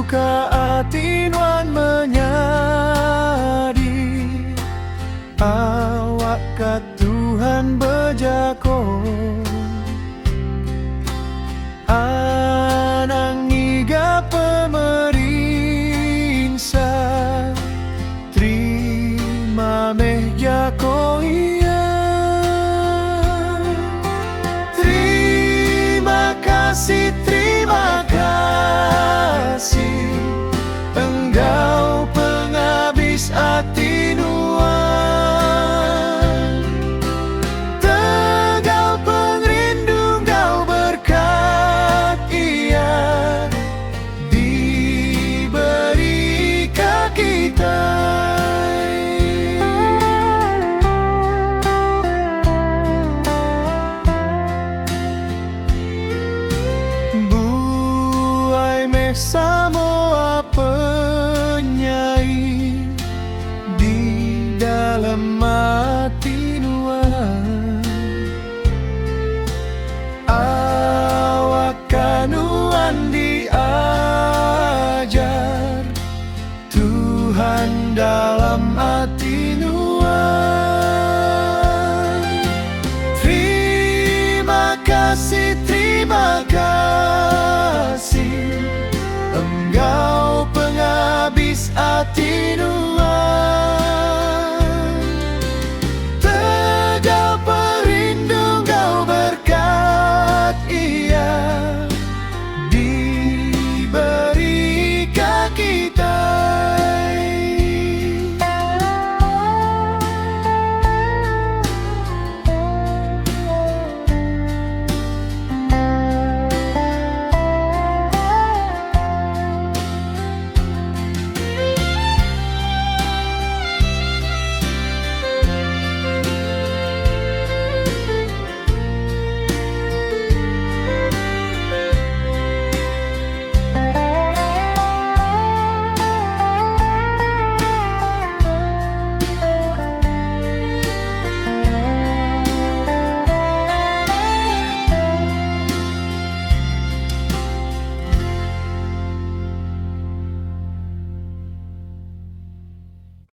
buka hati nuan menyadi awak ka Tuhan bejako anang iga pemerintah terima meh jako iya. Terima kasih engkau penghabis hati nuan, tegal pengrindu engkau berkat ia diberi ke kita. Samoa penyai di dalam hati nuan, awak kanuan diajar Tuhan dalam hati nuan. Terima kasih engkau penghabis hati nuan.